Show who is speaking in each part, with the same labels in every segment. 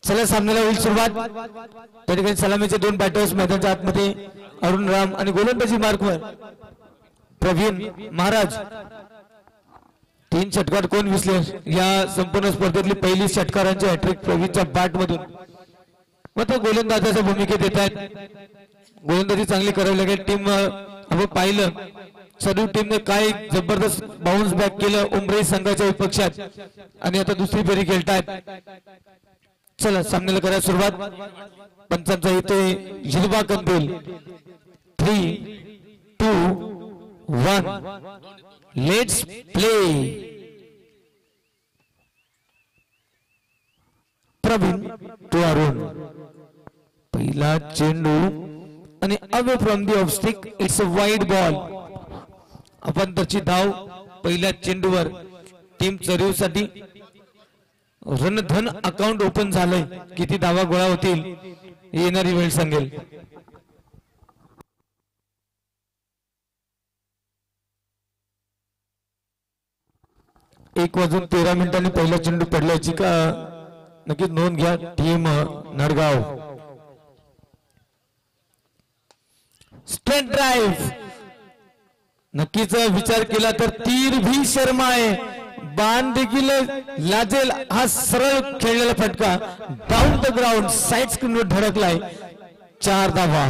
Speaker 1: चला सामन्याला होईल सुरुवात। त्या ठिकाणी सलामीचे दोन बॅटर्स मैदानाच्या आतमध्ये अरुण राम आणि गोलंदाजी मार्कवर प्रवीण महाराज। तीन षटकार कोण विसले या संपूर्ण स्पर्धेतली पहिली षटकारांची हॅट्रिक प्रवीणच्या बॅट मधून मात्र गोलंदाजाच्या भूमिकेत येत आहेत। गोलंदाजी चांगली करावी लागेल। टीम आपण पाहिलं सर्व टीमने काय जबरदस्त बाउन्स बॅक केलं उमरे संघाच्या विपक्षात आणि आता दुसरी फेरी खेळतायत। चला सामन्याला करा सुरुवात। पंचांचा इथे हिरवा कंदील 3, 2, 1 let's play. Praveen to Arun. पहिला चेंडू आणि away from the off stick it's a wide ball. आपण त्याची धाव पहिल्या चेंडूवर टीम चरीवसाठी रणधन अकाउंट ओपन झालंय। किती धावा गोळा होतील येणारी वेळ सांगेल। 1:13 पहिला चेंडू पडल्याची का नक्कीच नोंद घ्या टीम नडगाव। स्ट्रेट ड्राइव्ह नक्कीच विचार केला तर तीर भी शर्मा आहे। बाण देखील लाजेल हा सरळ खेळलेला फटका डाऊन द ग्राउंड साइड स्क्रीनवर धडकलाय। 4 धावा।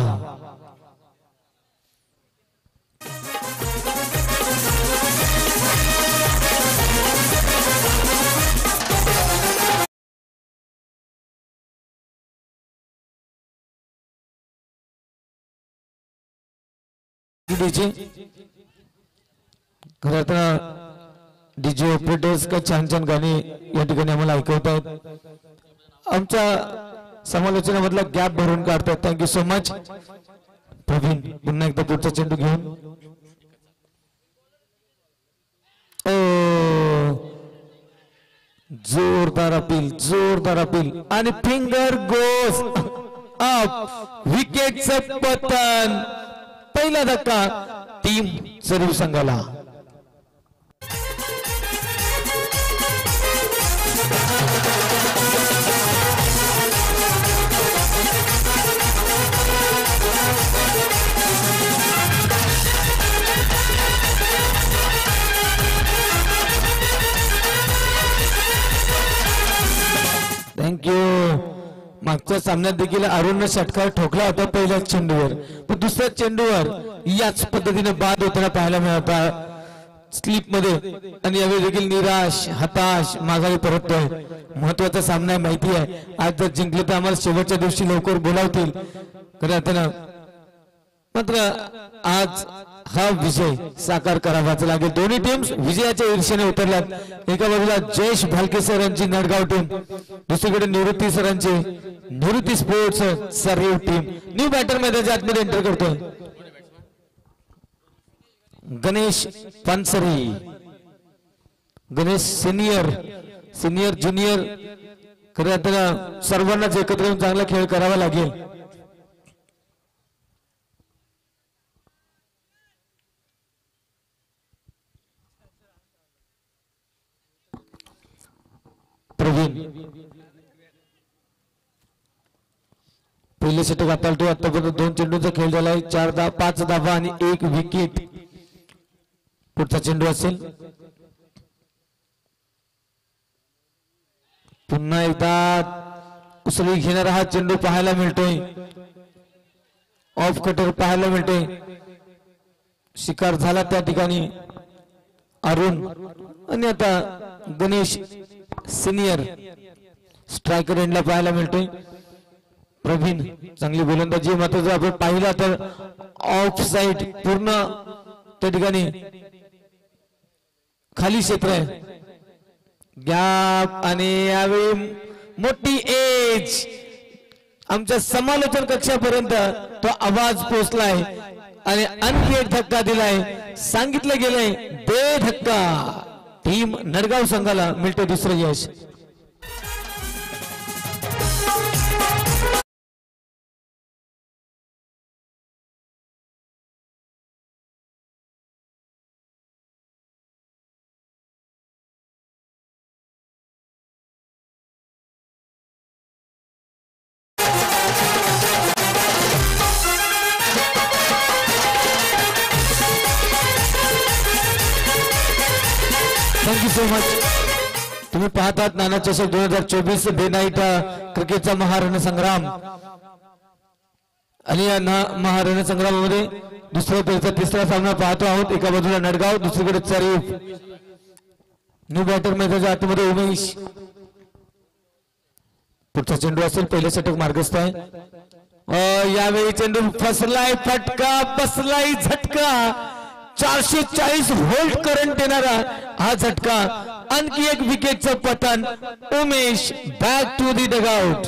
Speaker 1: डीजे ऑपरेटर्स का छान छान गाणी या ठिकाणी आम्हाला ऐकवत आहेत। आमच्या समालोचनामधला गॅप भरून काढतात। Thank you so much. प्रवीण पुन्हा एकदा पुढचा चेंडू घेऊन जोरदार अपील आणि फिंगर गोस अप। विकेटचं पतन। पहिला धक्का टीम सर्व संघाला। थँक्यू। मागच्या सामन्यात देखील अरुणने षटकार ठोकला होता पहिल्या चेंडूवर, पण दुसऱ्या चेंडूवर याच पद्धतीने बाद होताना पाहायला मिळाला स्लिप मध्ये आणि यावेळी देखील निराश हताश माघारी परततोय। महत्वाचा सामना आहे माहिती आहे। आज जर जिंकले तर आम्हाला शेवटच्या दिवशी लवकर बोलावतील खरं आता मात्र आज हा विजय साकार करावाच लागेल। दोन्ही टीम्स विजयाच्या ईर्ष्येने उतरल्यात। एका बाजूला जयेश भालके सरांची नडगाव टीम, दुसरीकडे निवृत्ती सरांची निवृत्ती स्पोर्ट्स सरीव टीम। न्यू बॅटर मैदानाच्या आतमध्ये एंटर करतोय गणेश पानसरी। गणेश सिनियर ज्युनियर खरं आता सर्वांनाच एकत्र येऊन चांगला खेळ करावा लागेल। प्रवीण पहिले षटक हाताळतो। आतापर्यंत 2 चेंडूंचा खेळ झालाय। 5 धावा आणि 1 विकेट। पुढचा चेंडू असेल पुन्हा एकदा उसळी घेणारा हा चेंडू पाहायला मिळतोय। ऑफ कटर पाहायला मिळतोय। शिकार झाला त्या ठिकाणी अरुण आणि आता गणेश सिनियर स्ट्रायकर एंडला पाहायला मिळतोय। प्रवीण चांगली गोलंदाजी मात्र जर आपण पाहिला तर ऑफ साइड पूर्ण त्या ठिकाणी खाली क्षेत्र आहे। गॅप आणि यावेळी मोठी एज आमच्या समालोचन कक्षापर्यंत तो आवाज पोहोचलाय आणि आणखी एक धक्का दिलाय। सांगितलं गेलंय बेधक्का। टीम नडगाव संघाला मिळते दुसरं यश। So much. तुम्ही पाहतात नाना चषक 2024 डे नाईट क्रिकेटचा महारणसंग्राम आणि या महारणसंग्रामामध्ये दुसऱ्या फेरीचा तिसरा सामना पाहतो आहोत. एका बाजूला नडगाव, दुसरीकडे चरीफ. न्यू बॅटर मैदानाच्या आतमध्ये उमेश. पुढचा चेंडू असेल, पहिलं षटक मार्गस्थ आहे. यावेळी चेंडू फसलाय, फटका बसलाय, झटका. 440 व्होल्ट करंट येणारा हा झटका. आणखी एक विकेटचं पतन. Umesh back to the dugout.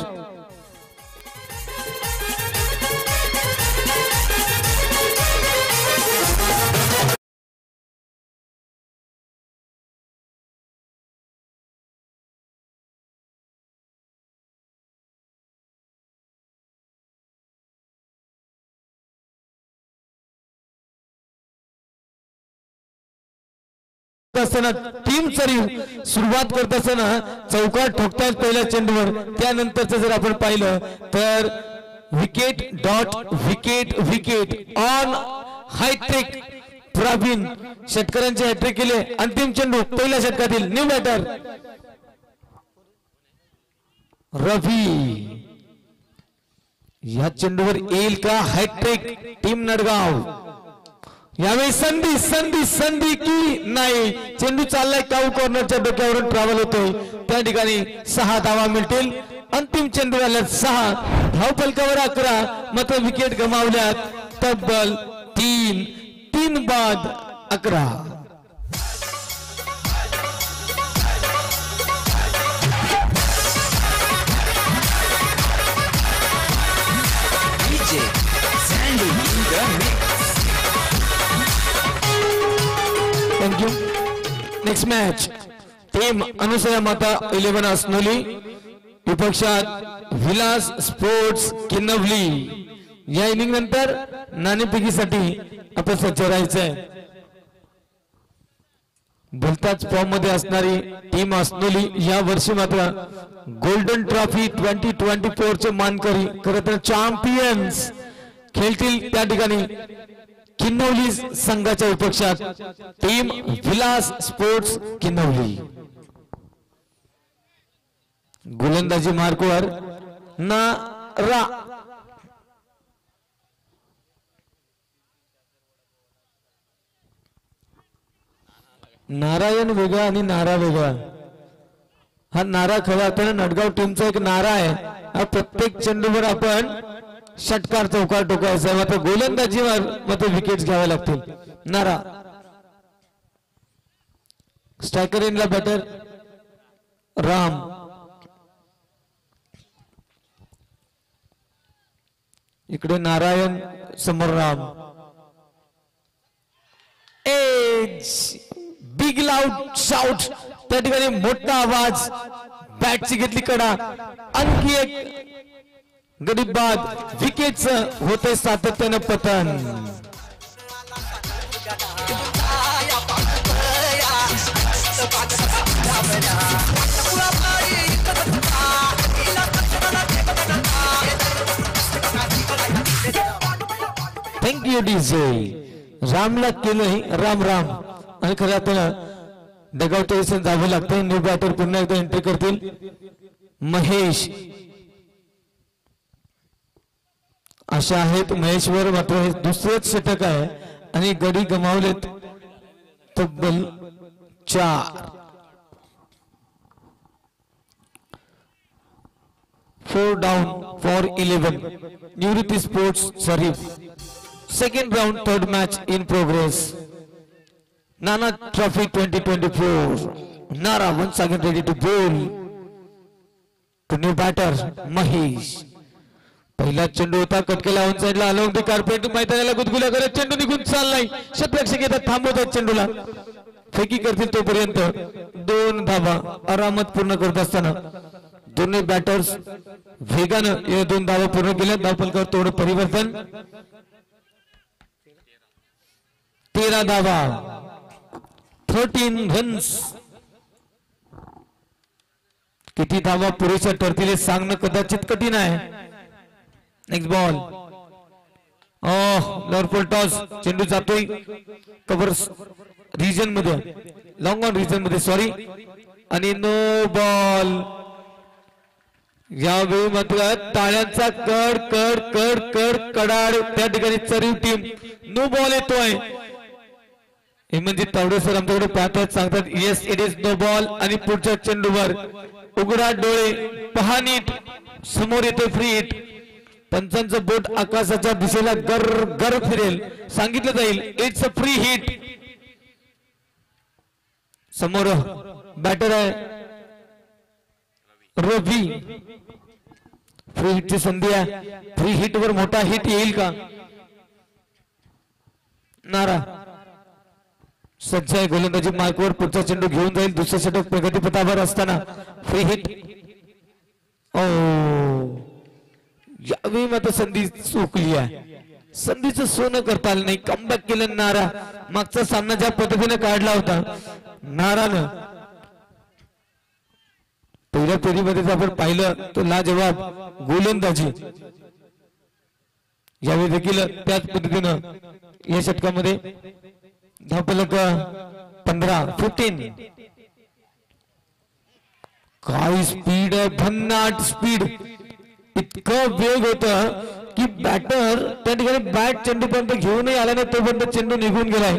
Speaker 1: असताना टीम चरीव सुरुवात करत असताना चौकार ठोकतात पहिल्या चेंडूवर. त्यानंतरच जर आपण पाहिलं तर wicket dot wicket wicket on hattrick. Pravin षटकारांचे हॅट्रिक केले. अंतिम चेंडू पहिल्या षटकातील. न्यू बॅटर रवी. या चेंडूवर येईल का हॅट्रिक टीम नडगाव? यावेळी संधी संधी संधी की नाही. चेंडू चाललाय काऊ कॉर्नरच्या डोक्यावरून ट्रॅव्हल होतोय. त्या ठिकाणी 6 धावा मिळतील. अंतिम चेंडू आल्या 6 धावफलकावर 11 मात्र विकेट गमावल्यात. तब्बल 3 बाद 11. Thank you. Next match team Anusaya Mata 11 असनोली विपक्षात Vilas sports Kinhavali. या इनिंग नंतर नाणेफेकीसाठी आपण सज्ज राहायचंय. भलताच फॉर्म मध्ये असणारी टीम असनोली या वर्षी मात्र गोल्डन ट्रॉफी 2024 चे मानकरी, खरं तर चॅम्पियन्स खेळतील. त्या ठिकाणी किन्नवली संघाच्या विपक्षात टीम विलास स्पोर्ट्स किन्नवली. गोलंदाजी मार्कवर नारा. नारायण वेगळा आणि नारा वेगळा. हा नारा खरा अर्थाने नडगाव टीमचा एक नारा आहे. हा प्रत्येक चेंडूवर आपण षटकार चौकार टोकायचा. मात्र गोलंदाजीवर मात्र विकेट घ्यावे लागतील. नारा. स्ट्रायकर इनला बॅटर राम. इकडे नारायण समोर Ram. Edge big loud shout. त्या ठिकाणी मोठा आवाज. बॅटची घेतली कडा. आणखी एक गडी बाद. विकेटचं होते सातत्यानं पतन. Thank you DJ. रामला केलंय राम राम. आणि खरं आपल्याला डगआउट जावं लागतं. न्यू बॅटर पुन्हा एकदा एंट्री करतील महेश. अशा आहेत महेश्वर. मात्र हे दुसरेच षटक आहे आणि गडी गमावलेत तब्बल 4. 4 down for 11. Nivrutti sports Sharif. Second round third match in progress. Nana trophy 2024. नारा once again ready to bowl to new batter Mahesh. पहिला चेंडू होता कटकेला ऑन साइडला अलोंग द कार्पेट. मैदानाला गुदगुल्या करत चेंडू निघून चाललाय. क्षेत्ररक्षक येतात थांबवतात चेंडूला. फेकी करतील तोपर्यंत 2 धावा आरामात पूर्ण करत असताना दोन्ही बॅटर्स वेगानं या 2 धावा पूर्ण केल्या. धावफलकावर थोडं परिवर्तन. 13 धावा 13 रन्स. किती धावा पुरेशा ठरतील हे सांगणं कदाचित कठीण आहे. Next ball. Lord toss. चेंडू जातोय कव्हर रिजन मध्ये. लॉंग ऑन रिजन मध्ये सॉरी आणि नो बॉल. यावेळी मात्र टाळ्यांचा कड कड कड कड कडाड त्या ठिकाणी चरीव टीम नो बॉल येतोय. हे म्हणजे तावडे सर आमच्याकडे पाहतात सांगतात yes it is no ball. आणि पुढच्या चेंडूवर उघडा डोळे पहा नीट समोर येते फ्री हिट. पंचांचं बोट आकाशाच्या दिशेला गर गर फिरेल सांगितलं जाईल इट्स अ फ्री हिट. समोर बॅटर आहे रवी. फ्री हिटची संधी आहे. फ्री हिट वर मोठा हिट येईल का. नारा सज्ज आहे गोलंदाजी मार्कवर पुढचा चेंडू घेऊन जाईल. दुसरे षटक प्रगतीपथावर असताना फ्री हिट. ओ यावेळी मात्र संधी चुकली आहे. संधीचं सोनं करता आलं नाही. कमबॅक केलं नारा. मागचा सामना ज्या पद्धतीने काढला होता नारानं पहिल्या फेरीमध्ये जर आपण पाहिलं तर लाजवाब गोलंदाजी यावेळी देखील त्याच पद्धतीनं या षटकामध्ये धावफलक 15 काय स्पीड आहे भन्नाट स्पीड. इतकं वेग होत की बॅटर त्या ठिकाणी बॅट चेंडूपर्यंत घेऊनही आला नाही तोपर्यंत चेंडू निघून गेलाय.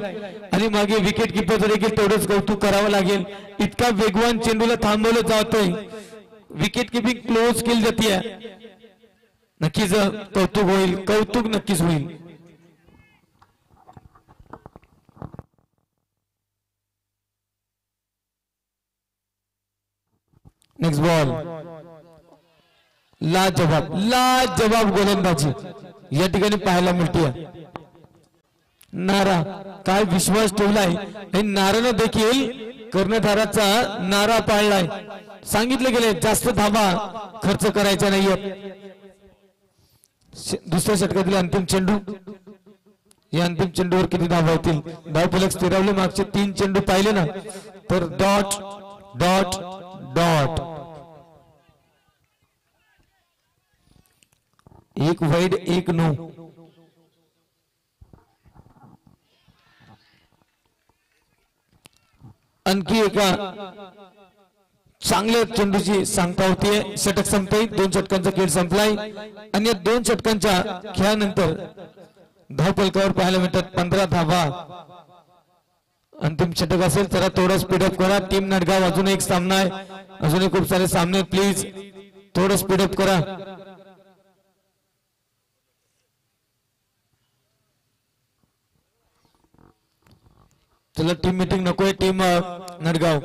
Speaker 1: आणि मागे विकेट किपरचं देखील तेवढंच कौतुक करावं लागेल. इतका वेगवान चेंडूला थांबवलं जातोय. विकेट किपिंग क्लोज केली जाते. नक्कीच कौतुक होईल. कौतुक नक्कीच होईल. नेक्स्ट बॉल लाजवाब गोलंदाजी या ठिकाणी पाहायला मिळते. नारा काय विश्वास ठेवलाय आणि नारानं देखील कर्णधाराचा नारा पाळलाय. सांगितले गेले जास्त धावा खर्च करायचा नाहीये. दुसऱ्या षटकातील अंतिम चेंडू. या अंतिम चेंडूवर किती धावा होतील. धावफलक स्थिरावले. मागचे 3 चेंडू पाहिले ना तर डॉट डॉट डॉट. एक वाईड एक नो. आणखी एका चांगल्या चेंडूची सांगता होतीये. षटक संपतोय. 2 षटकांचा खेळ संपलाय आणि या 2 षटकांच्या खेळानंतर धावफलकावर पाहायला मिळतात 15 धावा. अंतिम षटक असेल तर थोडं स्पीडअप करा. टीम नाटगाव अजून एक सामना आहे. अजूनही खूप सारे सामने. प्लीज थोडं स्पीडअप करा. चला टीम मीटिंग नकोय. Team Nadgaon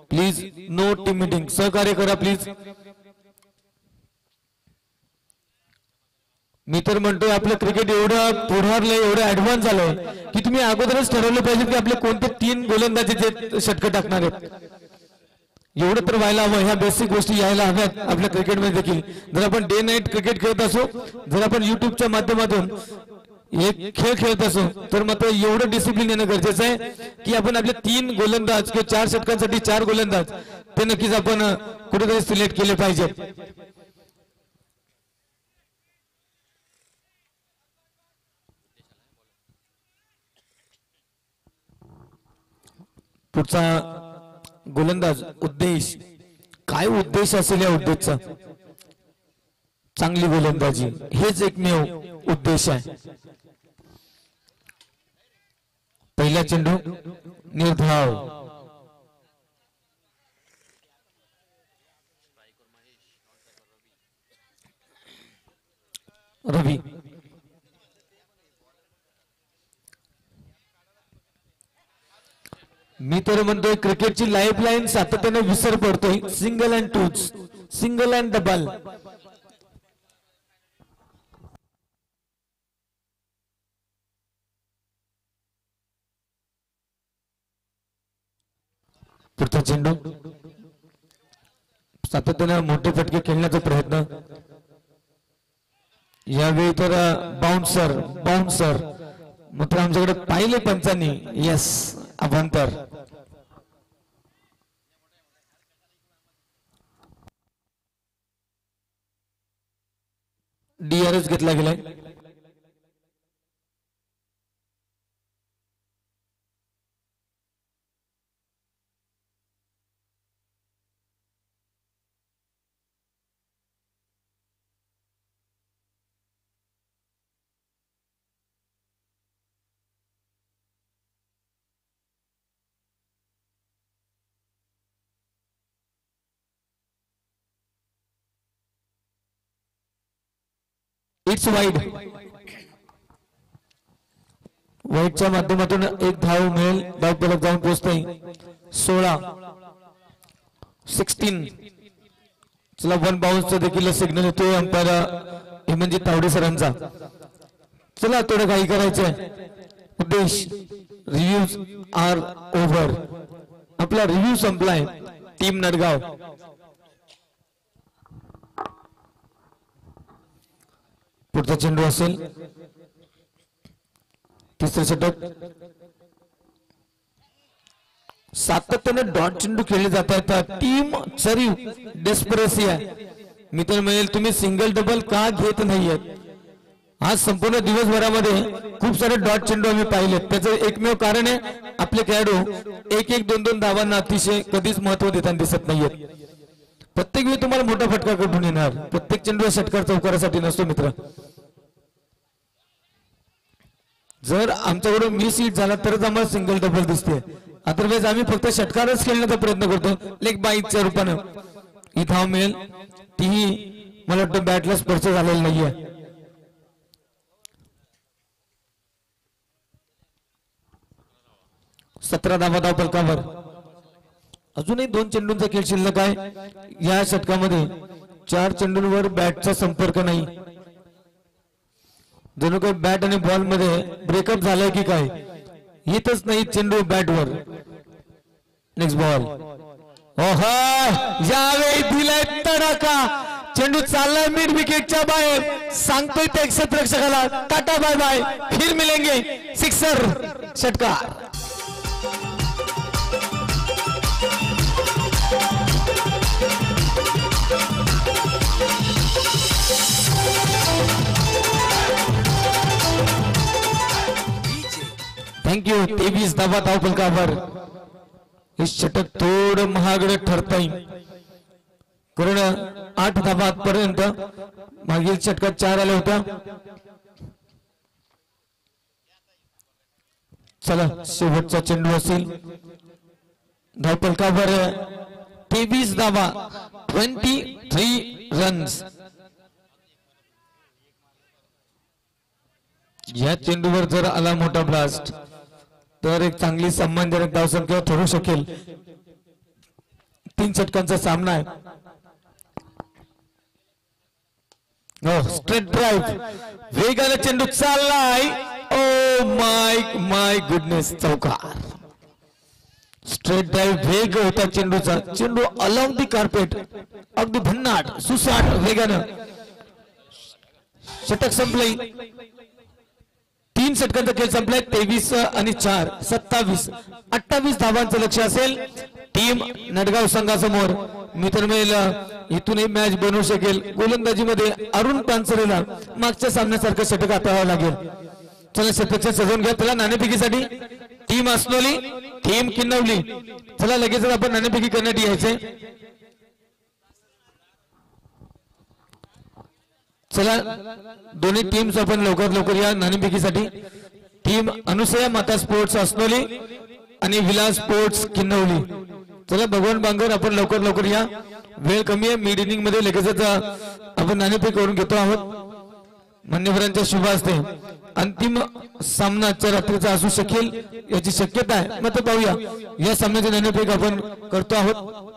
Speaker 1: please no team meeting. सहकार्य करा प्लीज. मी तर म्हणतोय आपलं क्रिकेट एवढं पुढारलंय एवढं ऍडव्हान्स झालंय की तुम्ही अगोदरच ठरवलं पाहिजे की आपले कोणते 3 गोलंदाजीचे षटक टाकणार आहेत. एवढं तर व्हायला हवं. ह्या बेसिक गोष्टी यायला हव्यात आपल्या क्रिकेटमध्ये देखील. जर आपण डे नाईट क्रिकेट खेळत असो जर आपण युट्यूबच्या माध्यमातून एक खेळ खेळत असो तर मात्र एवढं डिसिप्लिन येणं गरजेचं आहे की आपण आपले 3 गोलंदाज किंवा 4 षटकांसाठी 4 गोलंदाज ते नक्कीच आपण कुठेतरी सिलेक्ट केले पाहिजे. पुढचा गोलंदाज उद्देश. काय उद्देश असेल या उद्देशचा. चांगली गोलंदाजी हेच एकमेव उद्देश आहे. पहिला चेंडू निर्धाव. रवी मी तर म्हणतोय क्रिकेटची लाईफलाईन सातत्याने विसर पडतोय. Single and twos single and double. पुढचा चेंडू सातत्याने मोठे फटके खेळण्याचा प्रयत्न. यावेळी तर बाउन्सर बाउन्सर मात्र आमच्याकडे पाहिले पंचांनी. यस अभ्यंतर. डीआरएस घेतला गेलाय. It's wide. वाईडच्या माध्यमातून एक धाव मिळेल. धाव फलक जाऊन पोहोचते 16. चला वन बाउन्सचा देखील सिग्नल येतोय अंपायर हेमंतजी तावडे सरांचा. चला थोडं काही करायचंय. उद्देश रिव्ह्यूज आर ओव्हर. आपला रिव्ह्यू संपलाय. टीम नडगाव पुढचा चेंडू असेल. तिसरं षटक. सातत्याने डॉट चेंडू खेळले जात आहेत. टीम चरीव डेस्परेसी आहे. मित्र मिळेल तुम्ही सिंगल डबल का घेत नाहीयेत. आज संपूर्ण दिवसभरामध्ये खूप सारे डॉट चेंडू आम्ही पाहिले. त्याचं एकमेव कारण आहे आपले खेळाडू एक एक दोन दोन धावांना अतिशय कधीच महत्व देताना दिसत नाहीयेत. प्रत्येक वेळी तुम्हाला मोठा फटका कडून येणार. प्रत्येक चेंडू षटकार चौकारासाठी नसतो मित्र. जर आमच्याकडून मिस हिट झाला तरच आम्हाला सिंगल डबल दिसते. अदरवाईज आम्ही फक्त षटकारच खेळण्याचा प्रयत्न करतो लेग बाईकच्या रूपानं. ही धाव मिळेल. तीही मला वाटतं बॅटला स्पर्श झालेला नाहीये. 17 धावा धाव फलकावर. अजूनही 2 चेंडूंचा खेळ शिल्लक आहे. या षटकामध्ये 4 चेंडूंवर बॅटचा संपर्क नाही. जणू काही बॅट आणि बॉल मध्ये ब्रेकअप झालाय की काय. येतच नाही चेंडू बॅटवर. Next ball. ओहो यावेळी दिलाय तडाखा. चेंडू चाललाय मिड विकेटच्या बाहेर. सांगतोय ते क्षेत्ररक्षकाला टाटा बाय बाय फिर मिलेंगे. सिक्सर षटकार. थँक्यू. 23 धावा धाव फलकावर. हे षटक थोडं महागडं ठरतंय कारण 8 धावा आजपर्यंत मागील षटकात 4 आल्या होत्या. चला शेवटचा चेंडू असेल. धाव फलकावर 23 धावा 23 रन्स. या चेंडूवर जर आला मोठा ब्लास्ट तर एक चांगली सन्मानजनक धावसंख्या ठरू शकेल. 3 षटकांचा सामना आहे. Straight drive. वेगाने चेंडू चाललाय. Oh my goodness. चौकार. स्ट्रेट ड्राईव्ह वेग होता चेंडूचा. चेंडू अलॉंग दी कार्पेट अगदी भन्नाट सुसाट वेगानं. षटक संपले. 3 षटकांचा खेळ संपलाय. 23 आणि 4 27 28 धावांचं लक्ष असेल टीम नडगाव संघासमोर. मित्र मिळेल इथूनही मॅच बनवू शकेल. गोलंदाजीमध्ये अरुण पानसरेला मागच्या सामन्यासारखं षटक हाताळावं लागेल. चला षटक सजवून घ्या. त्याला नाणेफेकीसाठी टीम असनोली टीम किन्नवली. चला लगेच आपण नाणेफेकी करण्यात यायचे. चला दोन्ही टीम्स आपण लवकर या नाणेफेकीसाठी. टीम अनुसया माता स्पोर्ट्स असनोली आणि विलास स्पोर्ट्स किन्नवली. चला भगवान बांगर आपण लवकर या. वेळ कमी आहे. मिड इनिंग मध्ये लगेचच आपण नाणेफेक करून घेतो आहोत. मान्यवरांच्या शुभ हस्ते अंतिम सामना आजच्या रात्रीचा असू शकेल याची शक्यता आहे. मग पाहूया या सामन्याचे नाणेफेक आपण करतो आहोत.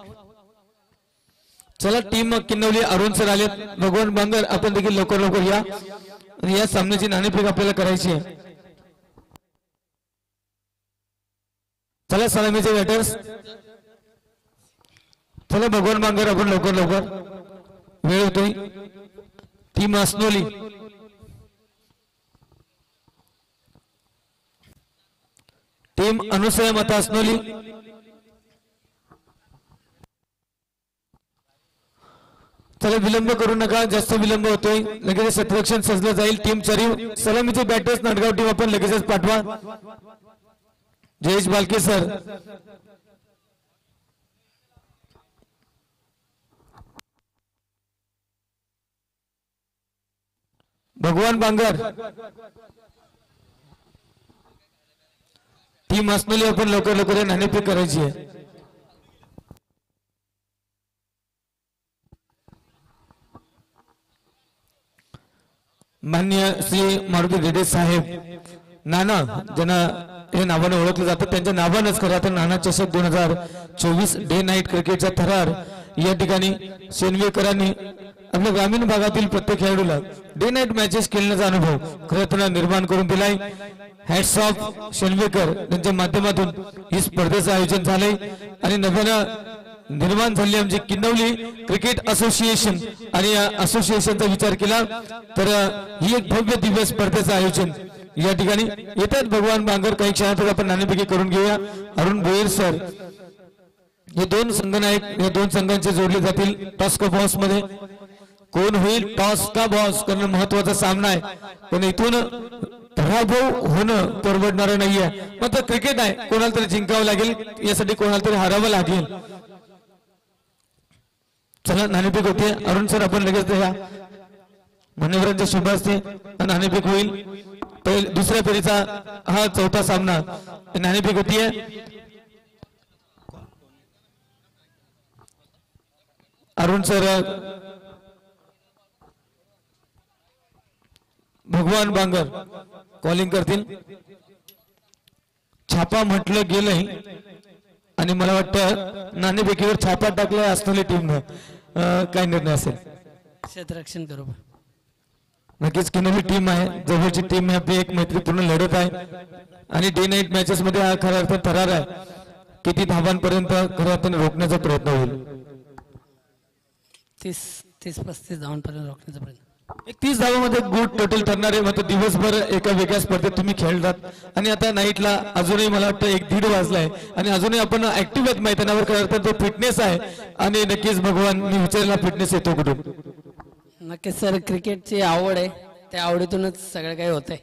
Speaker 1: चला टीम किन्नवली अरुण सर आले. भगवान बांगर आपण देखील लवकर या. आणि या सामन्याची नाणेफेक आपल्याला करायची आहे. चला सलामीचे बॅटर्स. चला भगवान बांगर आपण लवकर वेळ होतोय. टीम असनोली टीम अनुसया माता असनोली. चला विलंब करू नका. जास्त विलंब होतोय. लगेच क्षेत्ररक्षण सजलं जाईल. टीम चरीव सलामीचे बॅटर्स नाटगाव टीम आपण लगेचच पाठवा. जयेश बालके सर. भगवान बांगर टीम असलेली आपण लवकर नाणेफेक करायची आहे. मान्य श्री मारुती रेड्डी साहेब नाना ज्यांना हे नावाने ओळखलं जातं त्यांच्या नावानंच खरं तर नाना चषक 2024 डे नाईट क्रिकेटचा थरार या ठिकाणी शेनवेकरांनी आपल्या ग्रामीण भागातील प्रत्येक खेळाडूला डे नाईट मॅचेस खेळण्याचा अनुभव खरं तर निर्माण करून दिलाय। हॅट्स ऑफ शेनवेकर यांच्या माध्यमातून ही स्पर्धेचं आयोजन झालंय आणि नव्यानं निर्माण झाली आमची किन्नवली क्रिकेट असोसिएशन आणि या असोसिएशनचा विचार केला तर ही एक भव्य दिव्य स्पर्धेचं आयोजन या ठिकाणी येतात। भगवान बांगर काही क्षणातच आपण नाणेफेकी करून घेऊया। अरुण भोईर सर हे दोन संघनायक या दोन संघांचे जोडले जातील टॉस का बॉस मध्ये। कोण होईल टॉस का बॉस करणं महत्वाचा सामना आहे पण इथून पराभव होणं परवडणारं नाहीये। मात्र क्रिकेट आहे कोणाला तरी जिंकावं लागेल यासाठी कोणाला तरी हरावं लागेल। चला नाणेफेक होते अरुण सर आपण लगेच या मान्यवरांच्या शुभ हस्ते नाणेफेक होईल। दुसऱ्या फेरीचा हा चौथा सामना नाणेफेक होतीये। अरुण सर भगवान बांगर कॉलिंग करतील। छापा म्हटलं गेलंय आणि मला वाटतं नाणेफेकीवर छापा टाकलाय असलेली टीमनं काय निर्णय असेल
Speaker 2: क्षेत्ररक्षण करू
Speaker 1: नक्कीच किनोली टीम आहे जवळची टीम आहे आपली एक मैत्रीपूर्ण लढत आहे आणि डे नाईट मॅचेस मध्ये हा खरा अर्थ थरार आहे किती धावांपर्यंत खरं अर्थाने रोखण्याचा प्रयत्न होईल
Speaker 2: 30-35 धावांपर्यंत रोखण्याचा प्रयत्न
Speaker 1: 30 धावांमध्ये गुड टोटल ठरणार आहे। मात्र दिवसभर एका वेगळ्या स्पर्धेत तुम्ही खेळतात आणि आता नाईटला अजूनही मला वाटतं 1-1:30 वाजलाय आणि अजूनही आपण ऍक्टिव्ह आहेत मैदानावर खरं अर्थात तो फिटनेस आहे आणि नक्कीच भगवान मी विचारला फिटनेस येतो कुठून
Speaker 2: नक्कीच सर क्रिकेटची आवड आहे त्या आवडीतूनच सगळं काही होतंय।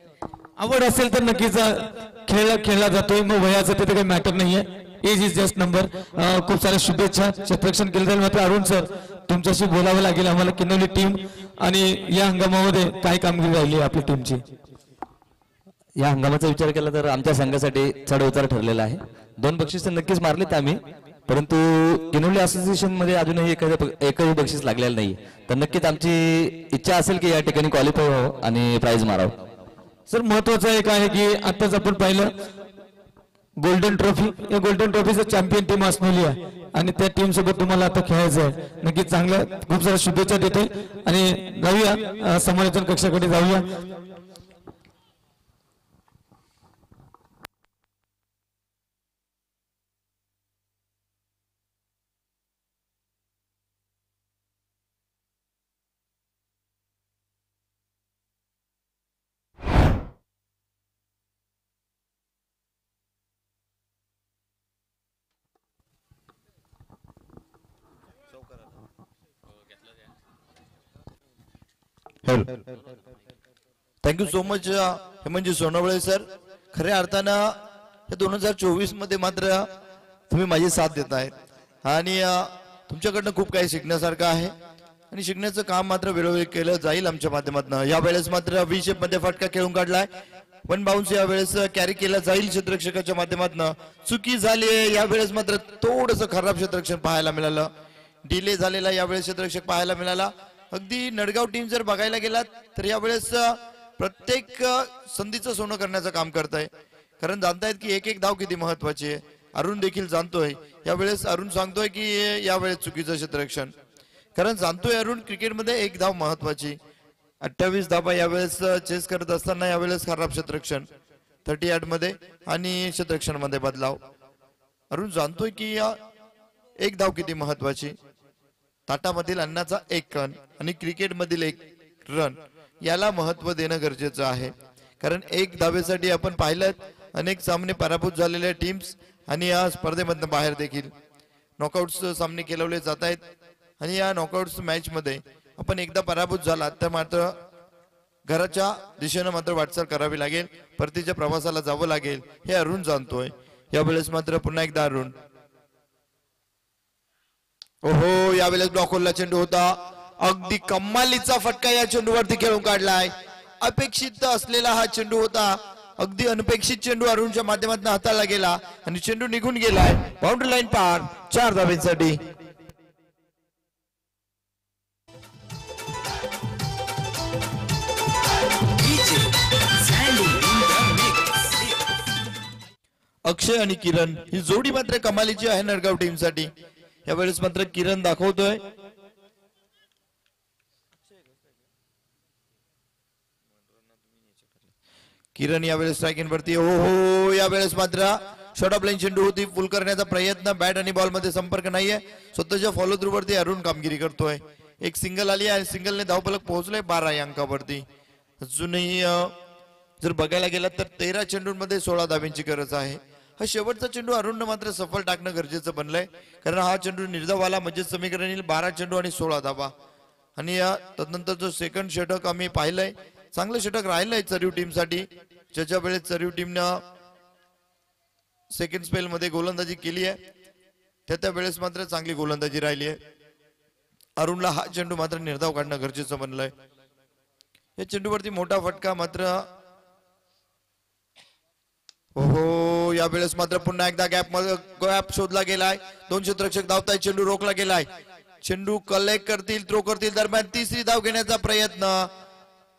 Speaker 1: आवड असेल तर नक्कीच खेळ खेळला जातोय मग वयाचं तिथे काही मॅटर नाहीये एज इज जस्ट नंबर। खूप साऱ्या शुभेच्छा क्षेत्ररक्षण केलं जाईल। मात्र अरुण सर तुमच्याशी बोलावं लागेल आम्हाला किनवली टीम आणि या हंगामामध्ये काय कामगिरी राहिली आपल्या टीमची।
Speaker 3: या हंगामाचा विचार केला तर आमच्या संघासाठी चढ उतार ठरलेला आहे। 2 बक्षीस नक्कीच मारलेत आम्ही परंतु किनवली असोसिएशन मध्ये अजूनही एकही बक्षीस लागलेलं नाही तर नक्कीच आमची इच्छा असेल की या ठिकाणी क्वालिफाय व्हावं आणि प्राइज मारावं।
Speaker 1: सर महत्वाचं एक आहे की आताच आपण पाहिलं गोल्डन ट्रॉफी या गोल्डन ट्रॉफीचं चॅम्पियन टीम असलेली आहे आणि त्या टीम सोबत तुम्हाला आता खेळायचं आहे नक्कीच चांगलं खूप साऱ्या शुभेच्छा देते आणि जाऊया समालोचन कक्षाकडे जाऊया।
Speaker 4: Thank you so much Hemantji Sonawale sir. खऱ्या अर्थानं 2024 मध्ये मात्र तुम्ही माझी साथ देताय आणि तुमच्याकडनं खूप काही शिकण्यासारखं आहे आणि शिकण्याचं काम मात्र वेळोवेळी केलं जाईल आमच्या माध्यमातून। या वेळेस मात्र व्ही शेप मध्ये फटका खेळून काढलाय 1 बाउन्स या वेळेस कॅरी केला जाईल क्षेत्ररक्षकाच्या माध्यमातून। चुकी झाली या वेळेस मात्र थोडंसं खराब क्षेत्ररक्षण पाहायला मिळालं डिले झालेला यावेळेस क्षेत्ररक्षक पाहायला मिळाला। अगदी नडगाव टीम जर बघायला गेलात तर यावेळेस प्रत्येक संधीचं सोनं करण्याचं काम करताय कारण जाणतायत की एक एक धाव किती महत्वाची आहे। अरुण देखील जाणतोय यावेळेस अरुण सांगतोय की यावेळेस चुकीचं क्षेत्ररक्षण कारण जाणतोय अरुण क्रिकेटमध्ये एक धाव महत्वाची 28 धावा यावेळेस चेस करत असताना यावेळेस खराब क्षेत्ररक्षण 38 मध्ये आणि क्षेत्ररक्षण मध्ये बदलाव। अरुण जाणतोय की एक धाव किती महत्वाची ताटामधील अन्नाचा 1 कण आणि क्रिकेट मधील 1 रन याला महत्व देणं गरजेचं आहे कारण एक धावेसाठी आपण पाहिलं अनेक सामने पराभूत झालेल्या टीम्स आणि या स्पर्धेमधून बाहेर देखील नॉकआउट्स सामने खेळवले जात आहेत आणि या नॉकआउट्स मॅच मध्ये आपण एकदा पराभूत झाला तर मात्र घराच्या दिशेने मात्र वाटचाल करावी लागेल परतीच्या प्रवासाला जावं लागेल हे अरुण जाणतोय। यावेळेस मात्र पुन्हा एकदा अरुण ओहो यावेळेस ब्लॉकरला चेंडू होता अगदी कमालीचा फटका या चेंडूवरती खेळून काढलाय। अपेक्षित असलेला हा चेंडू होता अगदी अनपेक्षित चेंडू अरुणच्या माध्यमातून हाताळला गेला आणि चेंडू निघून गेलाय बाउंड्री लाईन पार 4 धावांसाठी। अक्षय आणि किरण ही जोडी मात्र कमालीची आहे नडगाव टीमसाठी. यावेळेस मात्र किरण दाखवतोय किरण यावेळेस स्ट्राईक वरती. हो हो यावेळेस मात्र शॉर्ट ऑफ लाईन चेंडू होती फुल करण्याचा प्रयत्न. बॅट आणि बॉल मध्ये संपर्क नाहीये. स्वतःच्या फॉलो थ्रू वरती अरुण कामगिरी करतोय. एक सिंगल आली आहे. सिंगलने धावफलक पोहोचले 12 या अंकावरती. अजूनही जर बघायला गेला तर 13 चेंडूंमध्ये 16 धाब्यांची गरज आहे. हा शेवटचा चेंडू अरुणनं मात्र सफल टाकणं गरजेचं बनलंय, कारण हा चेंडू निर्धाव आला म्हणजे समीकरण येईल 12 चेंडू आणि 16 धाबा. आणि तदनंतर जो सेकंड षटक आम्ही पाहिलंय, चांगलं षटक राहिलंय चरीव टीमसाठी. ज्याच्या वेळेस चरीव टीमनं सेकंड स्पेल मध्ये गोलंदाजी केली आहे त्या वेळेस मात्र चांगली गोलंदाजी राहिली आहे. अरुणला हा चेंडू मात्र निर्धाव काढणं गरजेचं बनलंय. या चेंडूवरती मोठा फटका मात्र हो यावेळेस मात्र पुन्हा एकदा गॅप शोधला गेलाय. 2 क्षेत्ररक्षक धावताय. चेंडू रोखला गेलाय. चेंडू कलेक्ट करतील, थ्रो करतील. दरम्यान तिसरी धाव घेण्याचा प्रयत्न.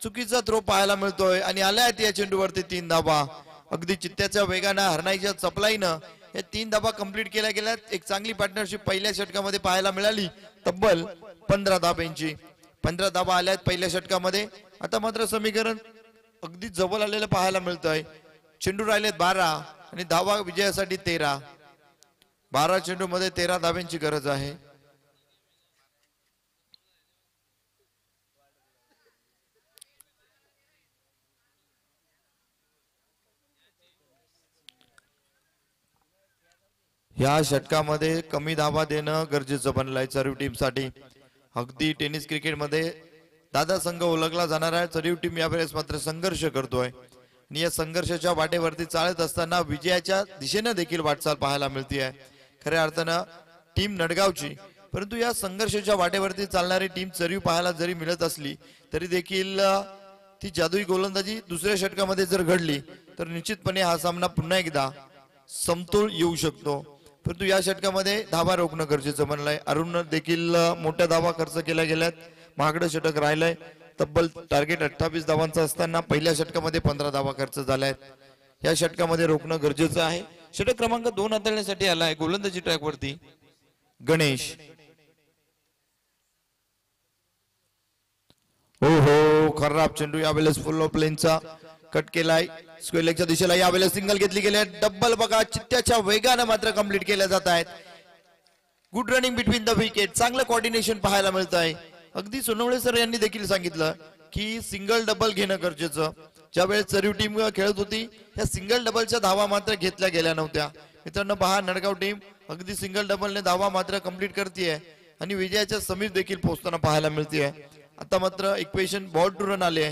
Speaker 4: चुकीचा थ्रो पाहायला मिळतोय आणि आल्यात या चेंडूवरती 3 धाबा. अगदी चित्त्याच्या वेगानं हरणाईच्या चपलाईनं या 3 धाबा कंप्लीट केल्या गेल्यात. एक चांगली पार्टनरशिप पहिल्या षटकामध्ये पाहायला मिळाली. तब्बल 15 धाब्यांची 15 धाबा आल्यात पहिल्या षटकामध्ये. आता मात्र समीकरण अगदी जवळ आलेलं पाहायला मिळतंय. चेंडू राहिलेत 12 आणि धावा विजयासाठी 13. 12 चेंडू मध्ये 13 धाब्यांची गरज आहे. या षटकामध्ये कमी धावा देणं गरजेचं बनलंय चरीव टीमसाठी. अगदी टेनिस क्रिकेटमध्ये दादा संघ ओळखला जाणार आहे. चरीव टीम यावेळेस मात्र संघर्ष करतोय आणि या संघर्षाच्या वाटेवरती चालत असताना विजयाच्या दिशेनं देखील वाटचाल पाहायला मिळते आहे खऱ्या अर्थानं टीम नडगावची. परंतु या संघर्षाच्या वाटेवरती चालणारी टीम चरीव पाहायला जरी मिळत असली तरी देखील ती जादुई गोलंदाजी दुसऱ्या षटकामध्ये जर घडली तर निश्चितपणे हा सामना पुन्हा एकदा समतोल येऊ शकतो. परंतु या षटकामध्ये धावा रोखणं गरजेचं बनलंय. अरुण देखील मोठ्या धावा खर्च केल्या गेल्यात. महागडं षटक राहिलंय. तब्बल टार्गेट 28 धावांचा असताना पहिल्या षटकामध्ये 15 धावा खर्च झाल्यात. या षटकामध्ये रोखणं गरजेचं आहे. षटक क्रमांक 2 हाताळण्यासाठी आलाय गोलंदाजी ट्रॅक वरती गणेश. हो हो खराब चेंडू. यावेळेस फुल ऑफ लेनचा कट केलाय स्क्वेअर लेगच्या दिशेला. यावेळेस सिंगल घेतली गेली. डबल बघा चित्त्याच्या वेगानं मात्र कंप्लीट केल्या जात आहेत. Good running between the wicket. चांगलं कोऑर्डिनेशन पाहायला मिळत आहे. अगदी सोनवणे सर यांनी देखील सांगितलं की सिंगल डबल घेणं गरजेचं. ज्यावेळेस चरीव टीम खेळत होती या सिंगल डबलच्या धावा मात्र घेतल्या गेल्या नव्हत्या. मित्रांनो पहा नडगाव टीम अगदी सिंगल डबलने धावा मात्र कंप्लीट करते आणि विजयाच्या समीप देखील पोहोचताना पाहायला मिळते. आता मात्र इक्वेशन बॉल टू रन आले.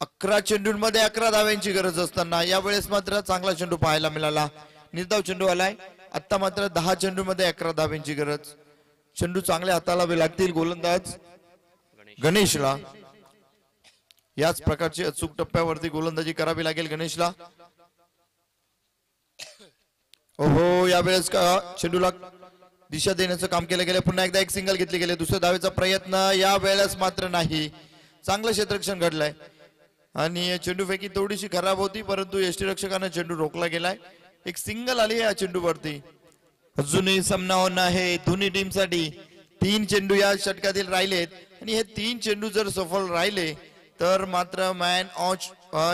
Speaker 4: 11 चेंडूंमध्ये 11 धाव्यांची गरज असताना यावेळेस मात्र चांगला चेंडू पाहायला मिळाला. निर्धाव चेंडू आलाय. आता मात्र 10 चेंडूंमध्ये 11 धाव्यांची गरज. चेंडू चांगले हाताळावे लागतील गोलंदाज गणेशला. याच प्रकारची अचूक टप्प्यावरती गोलंदाजी करावी लागेल गणेशला. ओहो यावेळेस चेंडूला दिशा देण्याचं काम केलं गेलं. पुन्हा एकदा एक सिंगल घेतली गेली. दुसऱ्या धावेचा प्रयत्न यावेळेस मात्र नाही. चांगलं क्षेत्ररक्षण घडलंय आणि चेंडू फेकी थोडीशी खराब होती परंतु यष्टीरक्षकानं चेंडू रोखला गेलाय. एक सिंगल आली या चेंडूवरती. अजूनही सामना होणं आहे दोन्ही टीमसाठी. 3 चेंडू या षटकातील राहिलेत आणि हे 3 चेंडू जर सफल राहिले तर मात्र मॅन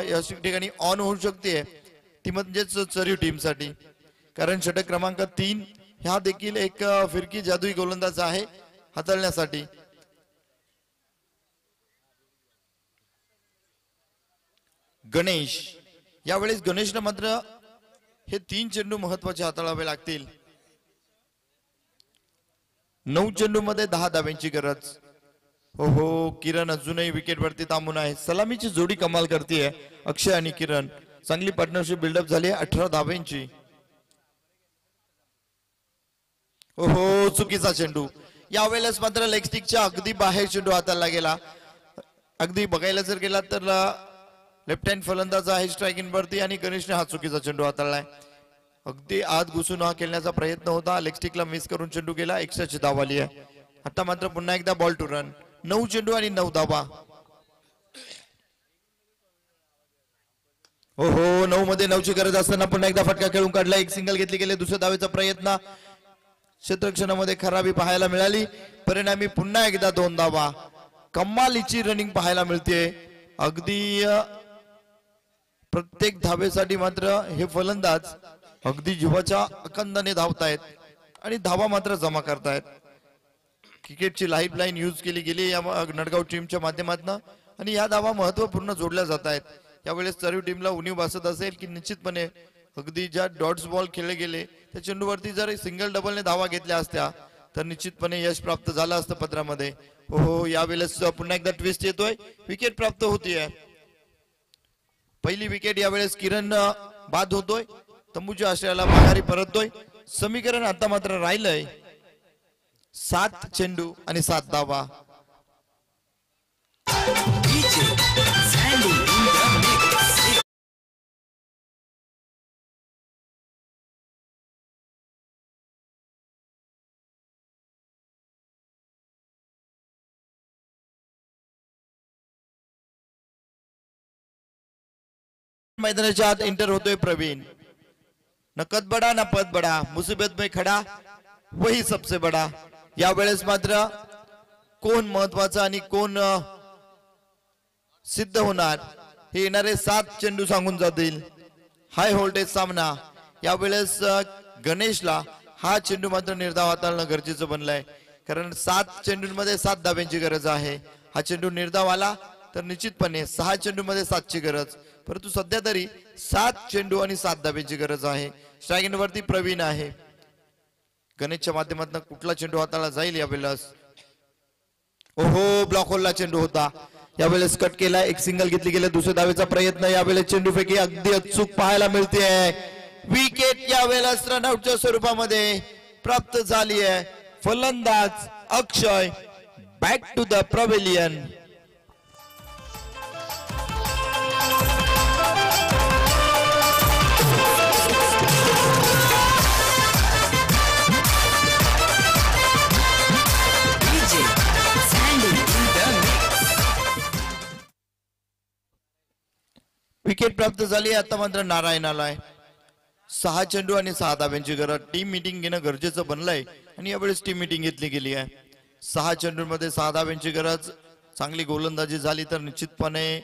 Speaker 4: या ठिकाणी ऑन होऊ शकते ती म्हणजेच चरीव टीमसाठी. कारण षटक क्रमांक 3 हा देखील एक फिरकी जादुई गोलंदाज आहे हाताळण्यासाठी. गणेश यावेळेस गणेशनं मात्र हे 3 चेंडू महत्वाचे हाताळावे लागतील. 9 चेंडू मध्ये 10 धाव्यांची गरज. हो हो किरण अजूनही विकेट वरती थांबून आहे. सलामीची जोडी कमाल करते. अक्षय आणि किरण चांगली पार्टनरशिप बिल्डअप झाली. 18 धाव्यांची. हो हो चुकीचा चेंडू. यावेळेस मात्र लेग स्टिकच्या अगदी बाहेर चेंडू हाताळला गेला. अगदी बघायला जर गेला तर लेफ्ट हँड फलंदाज आहे स्ट्राईक वरती आणि गणेशने हा चुकीचा चेंडू हाताळलाय. अगदी आत घुसून हा खेळण्याचा प्रयत्न होता. लेग स्टिकला मिस करून चेंडू गेला. एक्स्ट्राची धाव आली आहे. आता मात्र पुन्हा एकदा बॉल टू रन. 9 चेंडू आणि 9 धावा. ओहो 9 मध्ये 9ची गरज असताना पुन्हा एकदा फटका खेळून काढला. एक सिंगल घेतली गेले. दुसऱ्या धावेचा प्रयत्न क्षेत्ररक्षणामध्ये खराबी पाहायला मिळाली. परिणामी पुन्हा एकदा 2 धावा. कमालीची रनिंग पाहायला मिळते. अगदी प्रत्येक धावेसाठी मात्र हे फलंदाज अगदी जीवाच्या अखंडाने धावतायत आणि धावा मात्र जमा करतायत. क्रिकेटची लाईफ लाईन यूज केली गेली या नडगाव टीमच्या माध्यमातून आणि या धावा महत्वपूर्ण जोडल्या जात आहेत. यावेळेस सर्व टीमला उणीव भासत असेल की निश्चितपणे अगदी ज्या डॉट्स बॉल खेळले गेले त्या चेंडूवरती जर सिंगल डबलने धावा घेतल्या असत्या तर निश्चितपणे यश प्राप्त झालं असतं पत्रामध्ये. हो यावेळेस पुन्हा एकदा ट्विस्ट येतोय. विकेट प्राप्त होतीये. पहिली विकेट यावेळेस किरण बाद होतोय. तंबूच्या आश्रयाला माघारी परततोय. समीकरण आता मात्र राहिलंय 7 चेंडू आणि 7 धावा. मैदानाच्या आत एंटर होतोय प्रवीण. नकद बडा ना पद बडा, मुसीबत में खडा वही सबसे बडा. यावेळेस मात्र कोण महत्वाचा आणि कोण सिद्ध होणार हे येणारे 7 चेंडू सांगून जातील. हाय व्होल्टेज सामना. यावेळेस गणेशला हा चेंडू मात्र निर्धाव हाताळणं गरजेचं बनलंय कारण 7 चेंडूंमध्ये 7 धाब्यांची गरज आहे. हा चेंडू निर्धाव आला तर निश्चितपणे 6 चेंडू मध्ये 7ची गरज. परंतु सध्या तरी 7 चेंडू आणि 7 धाब्यांची गरज आहे. स्ट्रायक वरती प्रवीण आहे. गणेशच्या माध्यमातून कुठला चेंडू हाताळला जाईल यावेळेस. ओहो ब्लॉक होलला चेंडू होता. यावेळेस कट केला. एक सिंगल घेतली गेले. दुसऱ्या धावेचा प्रयत्न. यावेळेस चेंडू फेकी अगदी अचूक पाहायला मिळते. विकेट यावेळेस रनआउटच्या स्वरूपामध्ये प्राप्त झाली आहे. फलंदाज Akshay back to the pavilion. विकेट प्राप्त झाली. आता मात्र नारायणाला आहे. 6 चेंडू आणि 6 धाब्यांची गरज. टीम मीटिंग घेणं गरजेचं बनलंय आणि यावेळेस टीम मीटिंग घेतली गेली आहे. 6 चेंडूंमध्ये 6 धाब्यांची गरज. चांगली गोलंदाजी झाली तर निश्चितपणे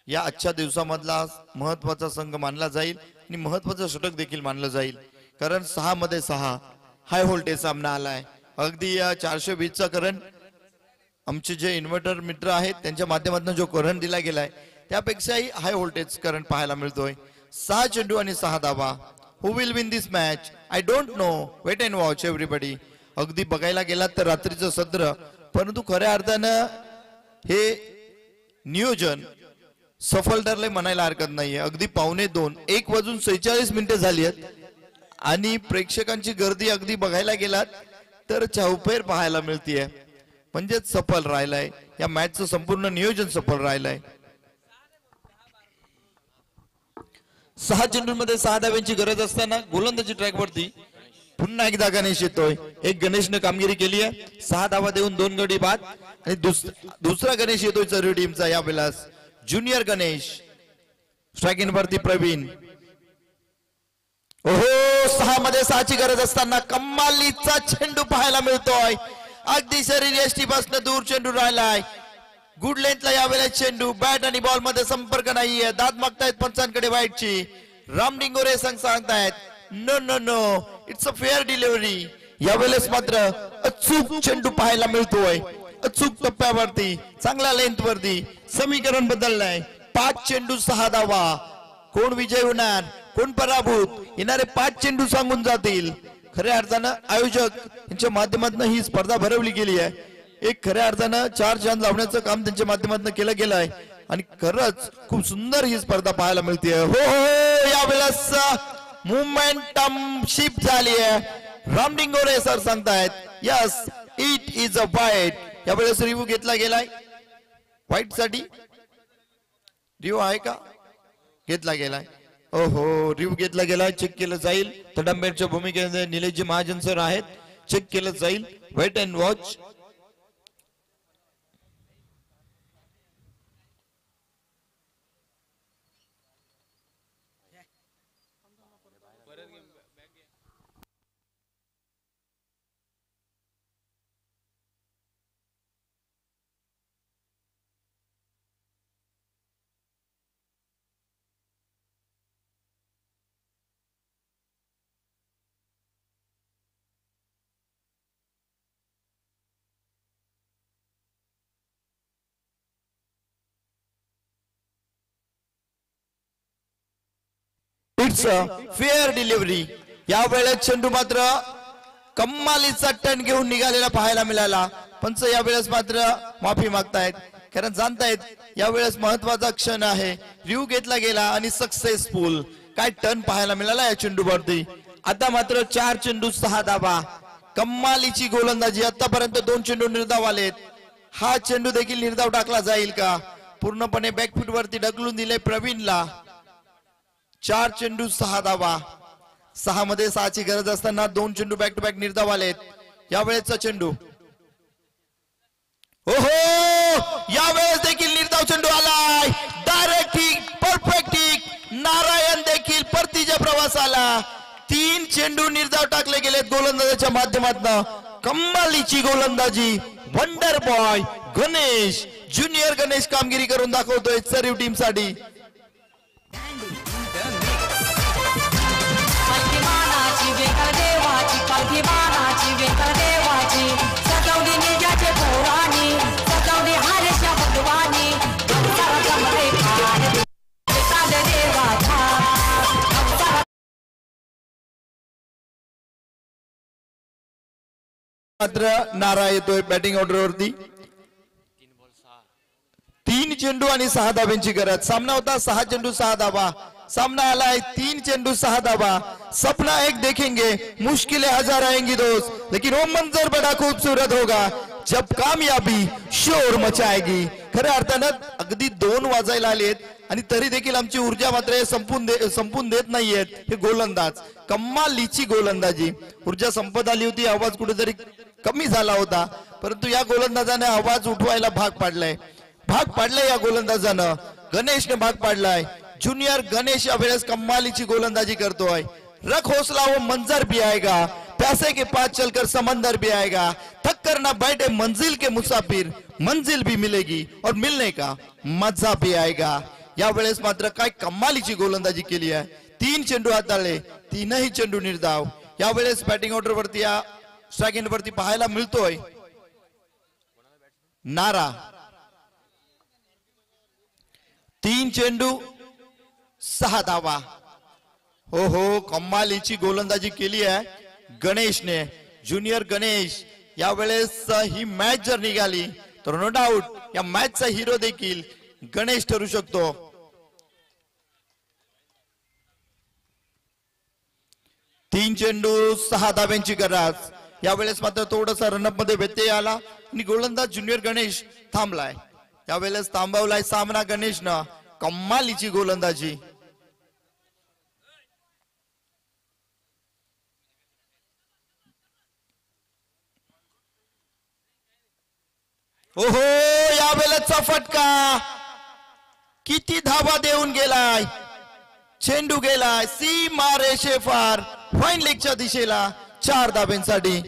Speaker 4: या आजच्या दिवसामधला महत्वाचा संघ मानला जाईल आणि महत्वाचं षटक देखील मानलं जाईल कारण 6 मध्ये 6 हाय व्होल्टेज सामना आलाय. अगदी 420चा करंट आमचे जे इन्व्हर्टर मित्र आहेत त्यांच्या माध्यमातून जो करंट दिला गेलाय त्यापेक्षाही हाय व्होल्टेज करंट पाहायला मिळतोय. 6 चेंडू आणि 6 धावा. Who will win this match I don't know. Wait and watch everybody. अगदी बघायला गेलात तर रात्रीचं सत्र परंतु खऱ्या अर्थानं हे नियोजन सफल ठरले म्हणायला हरकत नाहीये. अगदी 1:45 1:46 झाली आहेत आणि प्रेक्षकांची गर्दी अगदी बघायला गेलात तर चौफेर पाहायला मिळतीये. म्हणजेच सफल राहिलाय या मॅचचं संपूर्ण नियोजन सफल राहिलंय. 6 चेंडूंमध्ये 6 धाव्यांची गरज असताना गोलंदाजी ट्रॅकवरती पुन्हा एकदा गणेश येतोय. एक गणेशने कामगिरी केली आहे. 6 धावा देऊन 2 गडी बाद आणि दुसरा गणेश येतोय चरवी टीमचा यावेळेस. ज्युनियर गणेश. स्ट्रायकिंग वरती प्रवीण. ओहो 6 मध्ये 6ची गरज असताना कमालीचा चेंडू पाहायला मिळतोय. अगदी शरीर यष्टी पासून दूर चेंडू राहिलाय. गुड लेंथला यावेळेस चेंडू. बॅट आणि बॉल मध्ये संपर्क नाहीये. दाद मागतायत पंचांकडे वाईटची. राम डिंगोरे संघ सांगतायत no no no it's a fair delivery. यावेळेस मात्र अचूक चेंडू पाहायला मिळतोय. अचूक टप्प्यावरती चांगल्या लेंथ वरती. समीकरण बदललंय. 5 चेंडू 6 धावा. कोण विजय होणार कोण पराभूत येणारे 5 चेंडू सांगून जातील. खऱ्या अर्थानं आयोजक यांच्या माध्यमातून ही स्पर्धा भरवली गेली आहे. एक खऱ्या अर्थानं 4 चांद लावण्याचं काम त्यांच्या माध्यमातून केलं गेलं आहे आणि खरंच खूप सुंदर ही स्पर्धा पाहायला मिळते. हो हो यावेळेस मोमेंटम शिफ्ट झाली आहे. रामडिंगोरे सर सांगतायत यस इट इज अ वाईट. यावेळेस रिव्ह्यू घेतला गेलाय. व्हाईट साठी रिव्ह्यू आहे का घेतला गेलाय. ओहो रिव्ह्यू घेतला गेलाय. चेक केलं जाईल. तडंबेरच्या भूमिकेमध्ये निलेशजी महाजन सर आहेत. चेक केलं जाईल. Wait and watch. It's fair delivery. यावेळेस चेंडू मात्र कम्मालीचा टर्न घेऊन निघालेला पाहायला मिळाला. पंच यावेळेस मात्र माफी मागतायत, कारण जाणतायत यावेळेस महत्वाचा क्षण आहे. रिव्ह्यू घेतला गेला आणि सक्सेसफुल काय टर्न पाहायला मिळाला या चेंडूवरती. आता मात्र 4 चेंडू 6 धावा. कम्मालीची गोलंदाजी. आतापर्यंत 2 चेंडू निर्धाव आलेत. हा चेंडू देखील निर्धाव टाकला जाईल का? पूर्णपणे बॅकफूट वरती ढकलून दिले प्रवीणला. 4 चेंडू 6 धावा. 6 मध्ये 6 ची गरज असताना 2 चेंडू बॅक टू बॅक निर्धाव आलेत. यावेळेसचा चेंडू यावेळेस देखील निर्धाव चेंडू आलाय. Direct hit, perfect hit. Narayan देखील परतीच्या प्रवासाला. 3 चेंडू निर्धाव टाकले गेलेत गोलंदाजाच्या माध्यमातून. कम्मालीची गोलंदाजी. Wonder boy Ganesh, junior Ganesh कामगिरी करून दाखवतोय सरीव टीम साठी. मात्र नारा येतोय बॅटिंग ऑर्डरवरती. 3 चेंडू आणि 6 धाब्यांची गरज. सामना होता 6 चेंडू 6 धावा. सामना आलाय 3 चेंडू 6 धावा. सपना एक देखेंगे, मुश्किलें 1000 आएंगी दोस्त, लेकिन वो मंजर बड़ा खूबसूरत होगा जब कामयाबी शोर मचाएगी. खऱ्या अर्थानं अगदी 2 वाजायला आलेत आणि तरी देखील आमची ऊर्जा मात्र संपून देत नाहीयेत हे गोलंदाज. कम्मालीची गोलंदाजी. ऊर्जा संपत आली होती, आवाज कुठेतरी कमी झाला होता, परंतु या गोलंदाजाने आवाज उठवायला भाग पाडलाय या गोलंदाजानं. गणेशने भाग पाडलाय. ज्युनियर गणेश यावेळेस कम्मालीची गोलंदाजी करतोय. रख हौसला वो मंजर भी आएगा, प्यासे के पास चलकर समंदर भी आएगा, थक कर ना बैठे मंजिल के मुसाफिर, मंजिल भी मिलेगी और मिलने का मजा भी आएगा. यावेळेस मात्र काय कम्मालीची गोलंदाजी केली आहे. 3 चेंडू हाताळले, 3ही चेंडू निर्धाव. यावेळेस बॅटिंग ऑर्डर वरती या स्ट्राइक एंड वरती पाहायला मिळतोय नारा. 3 चेंडू 6 धावा. हो कम्मालीची गोलंदाजी केली आहे गणेशने. ज्युनियर गणेश यावेळेस ही मॅच जर निघाली तर नो डाऊट या मॅचचा हिरो देखील गणेश ठरू शकतो. 3 चेंडू 6 धाब्यांची गरज. यावेळेस मात्र थोडासा रनअप मध्ये व्यत्यय आला आणि गोलंदाज ज्युनियर गणेश थांबलाय. यावेळेस थांबवलाय सामना गणेशनं. कम्मालीची गोलंदाजी. यावेळेसचा फटका. किती धावा देऊन गेलाय. चेंडू गेलाय सीमा रेषेपार फाईन लेगच्या दिशेला. 4 धाब्यांसाठी.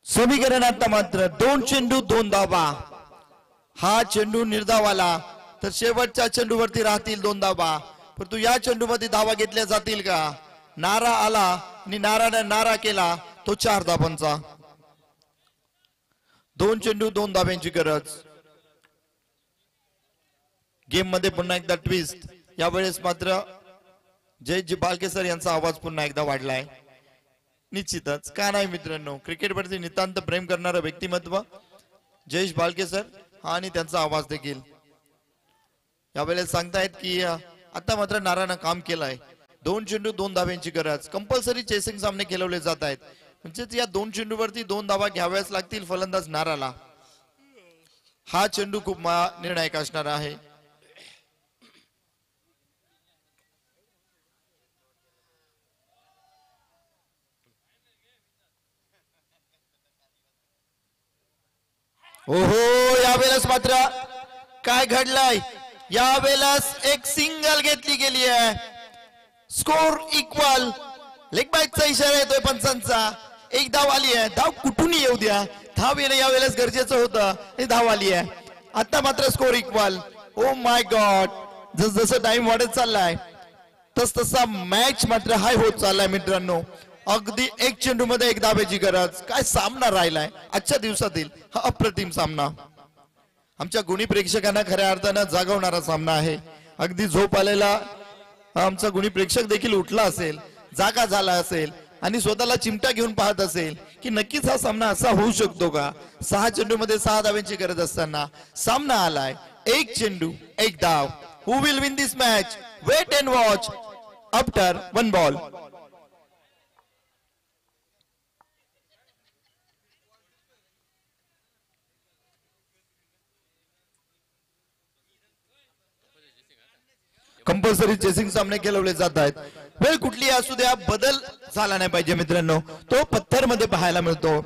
Speaker 4: समीकरण आता मात्र 2 चेंडू 2 धावा. हा चेंडू निर्धाव आला तर शेवटच्या चेंडूवरती राहतील 2 धावा. परंतु या चेंडूमध्ये धावा घेतल्या जातील का? नारा आला आणि नाराने नारा केला तो 4 धावांचा. 2 चेंडू 2 धाब्यांची गरज. गेम मध्ये पुन्हा एकदा ट्विस्ट. यावेळेस मात्र जयजी बालके सर यांचा आवाज पुन्हा एकदा वाढलाय. निश्चितच का नाही मित्रांनो, क्रिकेटवरती नितांत प्रेम करणारं व्यक्तिमत्व जयेश बालके सर आणि त्यांचा आवाज देखील यावेळेस सांगतायत की आता मात्र नारानं काम केलंय. 2 चेंडू 2 धाब्यांची गरज. कंपल्सरी चेसिंग सामने खेळवले जात आहेत. म्हणजे या 2 चेंडूवरती 2 धावा घ्याव्याच लागतील फलंदाज नाराला. हा चेंडू खूप निर्णायक असणार आहे. यावेळेस मात्र काय घडलंय. यावेळेस एक सिंगल घेतली गेली आहे. Score equal. लेग बाईटचा इशारा येतोय पंचांचा. एक धाव आली आहे. धाव कुठून येऊ द्या, धाव येणं यावेळेस गरजेचं होतं. धाव आली आहे. आता मात्र score equal. Oh my God. जसं टाइम वाढत चाललाय तस तसा मॅच मात्र हाय होत चाललाय मित्रांनो. अगदी एक चेंडू मध्ये एक धाब्याची गरज. काय सामना राहिलाय आजच्या दिवसातील हा अप्रतिम सामना. आमच्या गुणी प्रेक्षकांना खऱ्या अर्थानं जागवणारा सामना आहे. अगदी झोप आलेला आमचा गुणी प्रेक्षक देखील उठला असेल, जागा झाला असेल आणि स्वतःला चिमटा घेऊन पाहत असेल की नक्कीच हा सामना असा होऊ शकतो का. 6 चेंडू मध्ये 6 धाब्यांची गरज असताना सामना आलाय. एक चेंडू एक धाव. Who will win this match? Wait and watch after 1 ball. Compulsory chasing सामने खेळवले जात आहेत. वेळ कुठली असू द्या, बदल झाला नाही पाहिजे मित्रांनो. तो पत्थर मध्ये पाहायला मिळतो.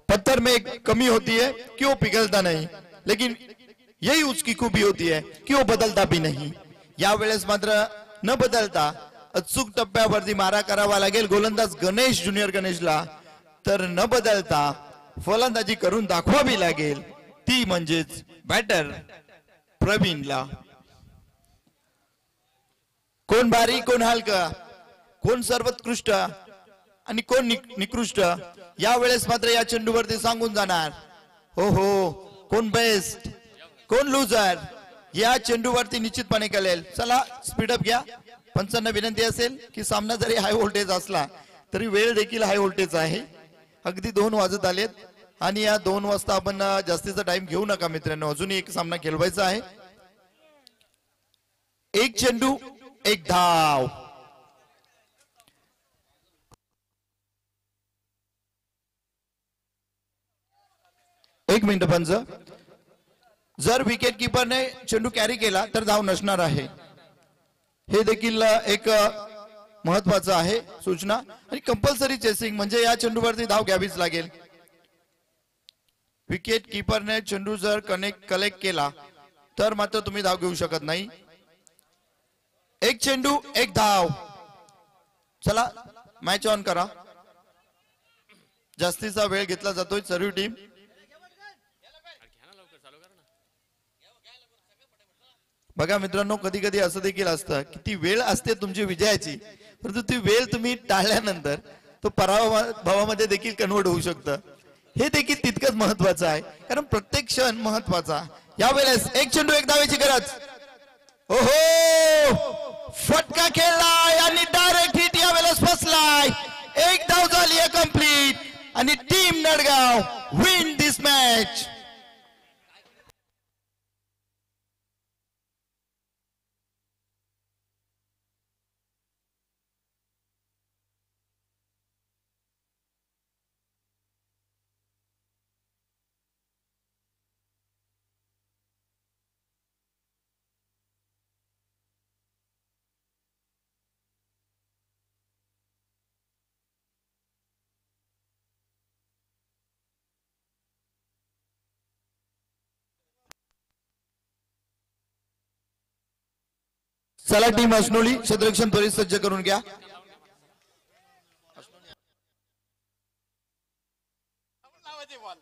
Speaker 4: पत्थर में कमी होती है कि वो पिघलता नहीं, लेकिन यही उसकी खूबी होती है कि वो बदलता भी नहीं. यावेळेस मात्र न बदलता अचूक टप्प्यावरती मारा करावा लागेल गोलंदाज गणेश ज्युनियर गणेशला. तर न बदलता फलंदाजी करून दाखवावी लागेल, ती म्हणजेच बॅटर प्रवीणला. कोण भारी कोण हलका, कोण सर्वोत्कृष्ट आणि कोण निकृष्ट, यावेळेस मात्र या चेंडूवरती सांगून जाणार. हो हो, कोण बेस्ट कोण लुजर या चेंडूवरती निश्चितपणे कळेल. चला स्पीडअप घ्या. पंचांना विनंती असेल की सामना जरी हाय व्होल्टेज असला तरी वेळ देखील हाय व्होल्टेज आहे. अगदी 2 वाजत आलेत आणि या 2 वाजता आपण जास्तीचा टाइम घेऊ नका मित्रांनो. अजूनही एक सामना खेळवायचा आहे. एक चेंडू एक धाव. एक मिनिट पंच. जर विकेट किपरने चेंडू कॅरी केला तर धाव नसणार आहे. हे देखील एक महत्वाचं आहे सूचना. आणि कंपल्सरी चेसिंग म्हणजे या चेंडूवरती धाव घ्यावीच लागेल. विकेट किपरने चेंडू जर कलेक्ट केला तर मात्र तुम्ही धाव घेऊ शकत नाही. एक चेंडू एक धाव. चला मॅच ऑन करा. जास्तीचा वेळ घेतला जातोय. सर्व टीम बघा मित्रांनो, कधी कधी असं देखील असतं की ती वेळ असते तुमची विजयाची, परंतु ती वेळ तुम्ही टाळल्यानंतर तो पराभवामध्ये देखील कन्वर्ट होऊ शकतं. हे देखील तितकंच महत्वाचं आहे, कारण प्रत्येक क्षण महत्वाचा. यावेळेस एक चेंडू एक धावेची गरज. ओहो, फटका खेळलाय आणि डायरेक्ट हिट यावेळेस फसलाय. एक धाव झाली आहे कंप्लीट आणि team Nadgaon win this match. चला टीम असनोली क्षेत्ररक्षण त्वरित सज्ज करून घ्या.